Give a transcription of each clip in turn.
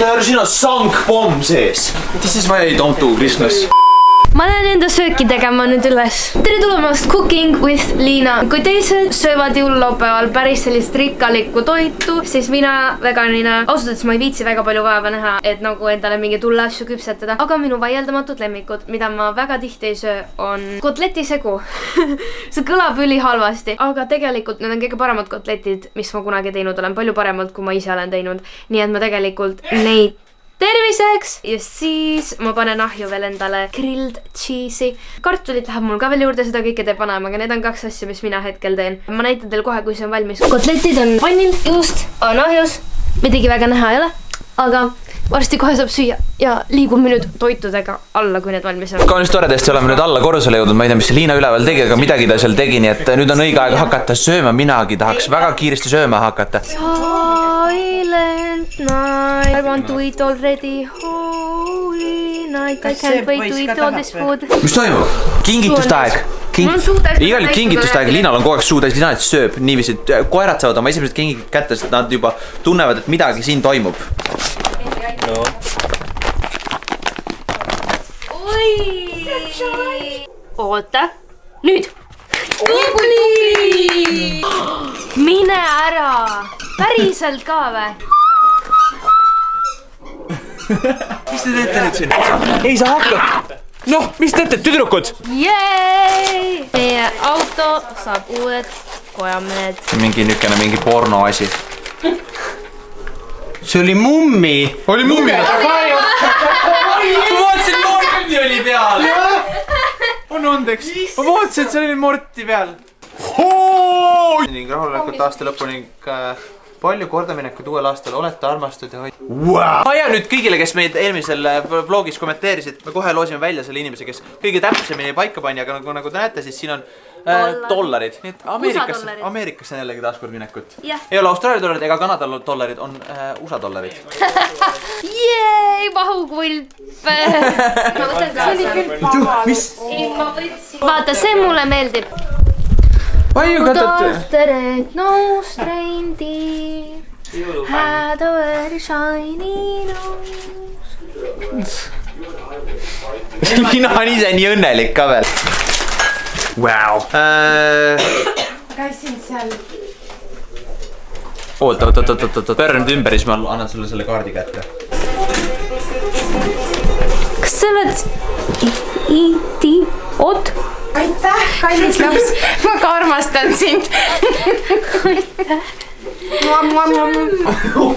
Siin on sankpomm sees. This is why I don't do Christmas. Ma lähen enda sööki tegema nüüd üles. Tere tulemast Cooking with Liina. Kui teised söövad jõululaupäeval päris sellist rikkalikku toitu, siis mina veganina ausalt, ma ei viitsi väga palju vaeva näha, et nagu endale mingi tulle asju küpsetada. Aga minu vaieldamatud lemmikud, mida ma väga tihti ei söö, on kotletisegu. See kõlab üli halvasti, aga tegelikult need on kõige paremad kotletid, mis ma kunagi teinud olen. Palju paremalt, kui ma ise olen teinud. Nii et ma tegelikult neid terviseks ja siis ma panen ahju veel endale grilled cheese'i. Kartulit läheb mul ka veel juurde, seda kõike teeb panema, aga need on 2 asja, mis mina hetkel teen. Ma näitan teil kohe, kui see on valmis. Kotletid on pannil, juust on ahjus. Midagi väga näha ei ole, aga varsti kohe saab süüa ja liigume nüüd toitudega alla, kui need valmis on. Kaunis toredasti oleme nüüd alla korrusele jõudnud. Ma ei tea, mis Liina üleval tegi, aga midagi ta seal tegi, nii et nüüd on õige aeg hakata sööma. Minagi tahaks väga kiiresti sööma hakata. Silent night, I want to eat already. Holy night, I can't wait to eat all this food. Mis toimub? Kingituste aeg. Igal kingituste aeg. Liinal on kogu aeg suu täis, Liina sööb niiviisi. Koerad saavad oma esimesed kingid kätte, sest nad juba tunnevad, et midagi siin toimub. No. Oota, nüüd. Mine ära. Päriselt ka või? Mis te teete nüüd siin? Ei saa hakka. Noh, mis teete, tüdrukud? Jee! Meie auto saab uued kojamehed. Mingi porno asi. See oli mummi. Oli mummi? Ma vaatasin, Morti oli peal. On ondeks. Ma vaatasin, et seal oli Morti peal. Ning rahulelikult aasta lõppu ning palju kordaminekuid uuel aastal. Olete armastud ja hoid. Ja nüüd kõigile, kes meid eelmisel vlogis kommenteerisid, me kohe loosime välja selle inimese, kes kõige täpsemini paika pani, aga nagu te näete, siis siin on dollarid. Nii et Ameerikasse on jällegi taaskord minekut. Ei ole Austraalia dollarid ega Kanada dollarid, on USA dollarid. Jee, vahukulp. Vaata, see mulle meeldib. Taastered nost reindeer had a very shiny nose. Liina on ise nii õnnelik ka veel. Wow. Käisin seal. Oota. Pööra nüüd ümber, siis ma annan sulle selle kaardi kätte. Kas sa oled idioot? Aitäh, kallis laps. Ma ka armastan sind. Aitäh.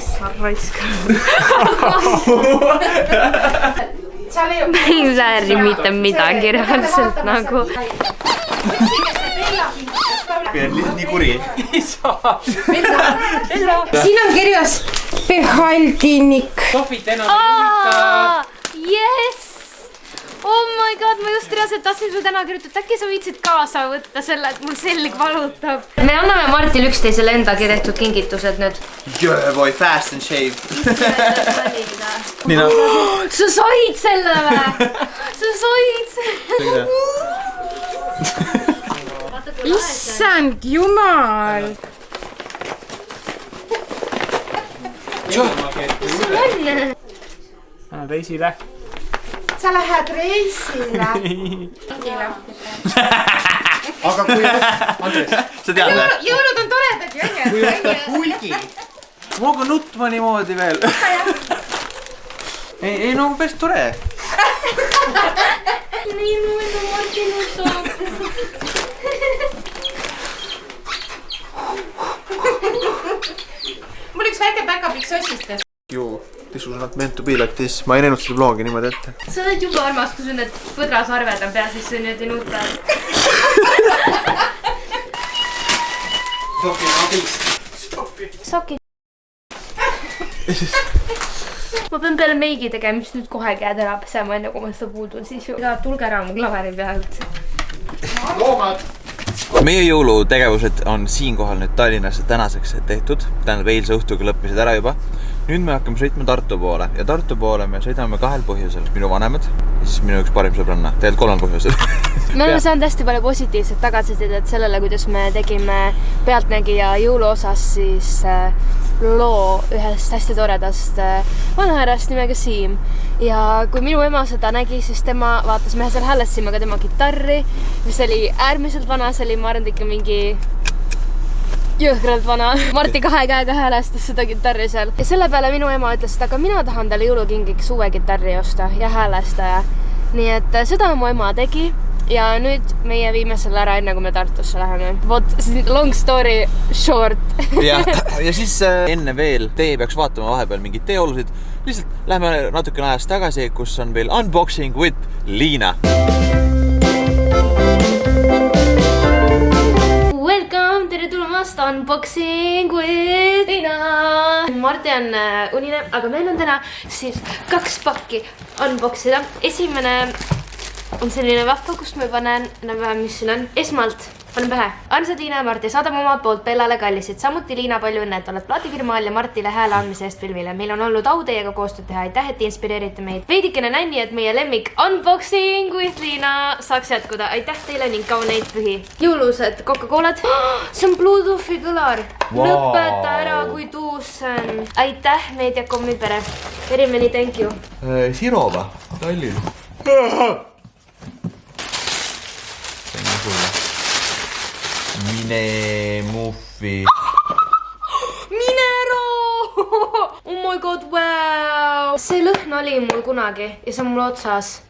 Sa raiskad. Ma ei vääri mitte midagi reaalselt nagu. Nii kuri. Siin on kirjas Behaldinik. Yes! Oh my god, ma just reaalselt tahtsin su täna kirjutada, äkki sa võitsid kaasa võtta selle, et mul selg valutab. Me anname Martil üksteisele endagi tehtud kingitused nüüd. Yeah boy, fast and shave. Nii noh. Sa said selle või? Sa said selle? Issand jumal. Reisile. Sa lähed reisile. Aga kui Andres, sa tead või? Jõulud on toredad ju. kui võtta hulgi. Ma hakkan nutma niimoodi veel. Ei no päris tore. Nii mõelda Martin utab. Mul üks väike päkapikk sossistes. Ju, this was not meant to be like this. Ma ei näinud seda vlogi niimoodi ette. Sa oled juba armas, kui sul need põdrasarved on pea, siis sa nüüd ei nuta. Soki. Ma pean peale meigi tegemist nüüd kohe käed ära pesema, enne kui ma seda puudun, siis ju tulge ära mu klaveri pealt. Loomad. Meie jõulutegevused on siinkohal nüüd Tallinnas tänaseks tehtud. Tähendab, eilse õhtuga lõppisid ära juba. Nüüd me hakkame sõitma Tartu poole. Ja Tartu poole me sõidame 2 põhjusel. Minu vanemad ja siis minu üks parim sõbranna. Tegelikult 3 põhjusel. me oleme saanud hästi palju positiivset tagasisidet sellele, kuidas me tegime Pealtnägija jõuluosas siis loo ühest hästi toredast vanahärrast nimega Siim. Ja kui minu ema seda nägi, siis tema vaatas, me seal häälestasime ka tema kitarri, mis oli äärmiselt vana, see oli, ma arvan, ikka mingi jõhkralt vana. Marti 2 käega häälestas seda kitarri seal. Ja selle peale minu ema ütles, et aga mina tahan talle jõulukingiks uue kitarri osta ja häälestaja. Nii et seda mu ema tegi ja nüüd meie viime selle ära enne, kui me Tartusse läheme. Vot, long story short. ja siis enne veel, teie peaks vaatama vahepeal mingid teeolusid. Lihtsalt lähme natukene ajast tagasi, kus on veel Unboxing with Liina. Welcome, tere tulemast Unboxing with Liina. Marti on unine, aga meil on täna siis 2 pakki unboxida. Esimene on selline vahva, kus ma panen enam-vähem, mis siin on. Esmalt panen pähe. Armsad Liina ja Marti, saadame omalt poolt Bellale kallisid. Samuti Liina, palju õnne, et oled plaadifirmaal ja Martile hääle andmise eest filmile. Meil on olnud au teiega koostööd teha. Aitäh, et inspireerite meid. Veidikene nänni, et meie lemmik Unboxing with Liina saaks jätkuda. Aitäh teile ning kauneid pühi. Jõulused Coca-Colad. See on Bluetoothi kõlar. Lõpeta ära, kui tuus see on. Aitäh, Mediacomi pere. Very many thank you. Sirova, Tallinn. Mine muffi. Minero! Oh my god, wow! See lõhn oli mul kunagi ja see on mul otsas.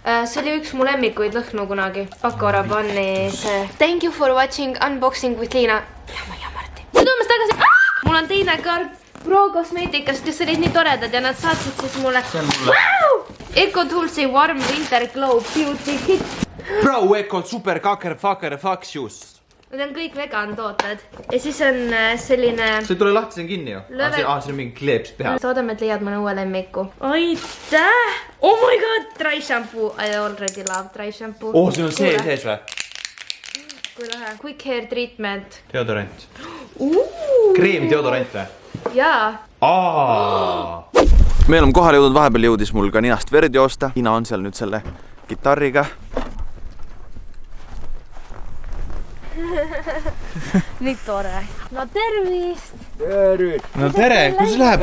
See oli üks mu lemmikuid lõhnu kunagi. Pakora panni see. Thank you for watching Unboxing with Liina. Ja Marti. Nüüd oleme tagasi. Mul on teine kaart Pro Cosmeticast, kes olid nii toredad ja nad saatsid siis mulle. Eco Toolsi Warm Winter Glow Beauty Kit. Pro Eco Super Kaker Fucker Fuck Shoes. Need on kõik vegan tooted. Ja siis on selline... See ei tule lahti, see on kinni ju. See on mingi kleeps peal. Soodame, et leiad mõne uue lemmiku. Aitäh! Oh my god! Dry shampoo. I already love dry shampoo. Oh, see on sees või? Kui lähe. Quick hair treatment. Deodorant. Kreem deodorant või? Jaa. Meil on kohale jõudnud, vahepeal jõudis mul ka ninast verd joosta. Liina on seal nüüd selle kitarriga. Nii tore. No tervist! No tere, kuidas läheb?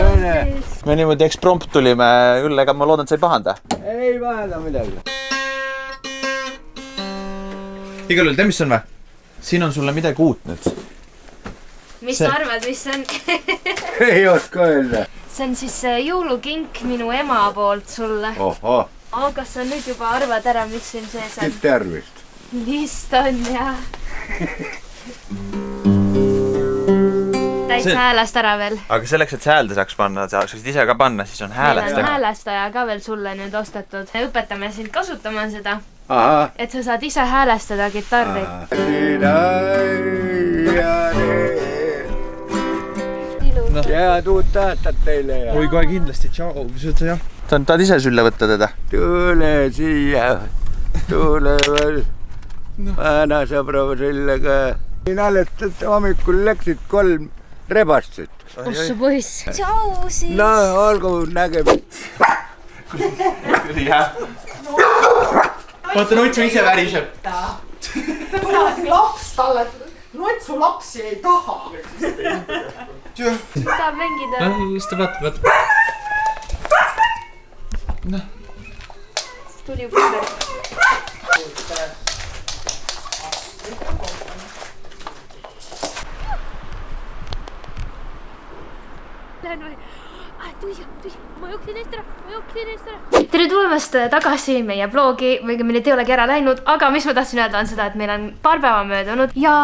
Me niimoodi eksprompt tulime küll, ega ma loodan, et sa ei pahanda. Ei pahanda midagi. Igal juhul, tea mis on või? Siin on sulle midagi uut nüüd. Mis sa arvad, mis see on? Ei oska öelda. See on siis jõulukink minu ema poolt sulle. Oho. Aga sa nüüd juba arvad ära, mis siin sees on? Tervist. Vist on, jah. Täitsa häälest ära veel. Aga selleks, et see häälde saaks panna, saaksid ise ka panna, siis on häälestaja. Meil on häälestaja ka veel sulle nüüd ostetud. Me õpetame sind kasutama seda. Et sa saad ise häälestada kitarri. Head uut aastat teile ja... Oi, kohe kindlasti, tšau. Tahad ise sülle võtta teda? Tule siia. Tule veel. Vana sõbrava sellega. Alles hommikul läksid 3 rebastit. Ossu poiss. Tšau siis. No, olgu nägema. Vaata, Nutsu ise väriseb. Kuradi laps talle. Nutsu lapsi ei taha. Tahab mängida. Las ta vaata. Tuli puder. Lähen või? Tuisi, ma jooksin eest ära. Tere tulemast tagasi meie vlogi, või meil ei olegi ära läinud, aga mis ma tahtsin öelda on seda, et meil on paar päeva möödunud ja...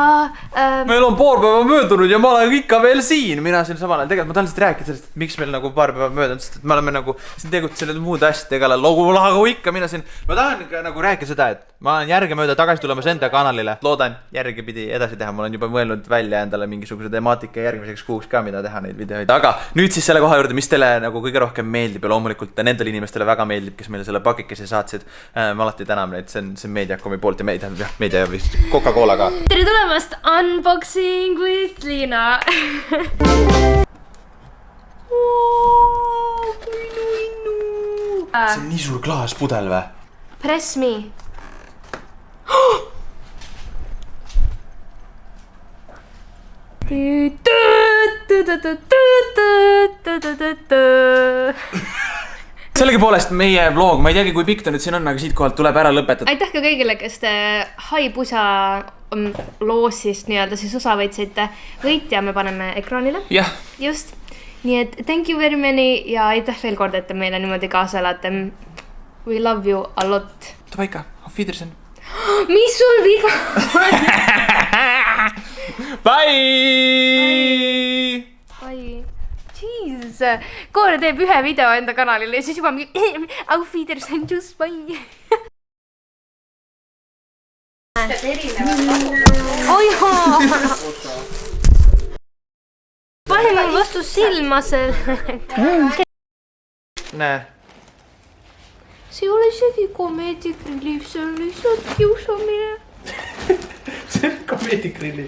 Meil on paar päeva möödunud ja ma olen ikka veel siin. Mina siin samal ajal tegelikult, ma tahan lihtsalt rääkida sellest, et miks meil nagu paar päeva möödunud, sest et me oleme nagu siin tegutsenud muude asjadega, logu ikka mina siin. Ma tahan nagu rääkida seda, et ma olen järgemööda tagasi tulemas enda kanalile. Loodan järgi pidi edasi teha, ma olen juba mõelnud välja endale mingisuguse temaatika järgmiseks kuuks ka, mida teha neid videoid. Aga nüüd siis selle koha juurde, mis teile nagu kõige rohkem meeldib ja loomulikult nendele inimestele väga meeldib, kes meile selle pakikese saatsid. Me alati täname neid, see on Mediacomi poolt ja meedia ja vist Coca-Cola ka. Tere tulemast Unboxing with Liina. See on nii suur klaaspudel või? Press me. sellegipoolest meie vlog, ma ei teagi, kui pikk ta nüüd siin on, aga siit kohalt tuleb ära lõpetada. aitäh ka kõigile, kes te Haipusa loosist nii-öelda siis osa võitsite. Võitja me paneme ekraanile. Jah. Just. Nii et thank you very many ja aitäh veel kord, et te meile niimoodi kaasa elate. We love you a lot. Davai-ka, auf Wiedersehen. Mis sul viga? Bye! Bye! Jeez! Koore teeb ühe video enda kanalile ja siis juba mingi auf Wiedersehen, just bye! Oi haa! Pane mul vastu silma selle. Näe. See ei ole isegi komeedikriliif, see on lihtsalt kiusamine. See on komeedikrili.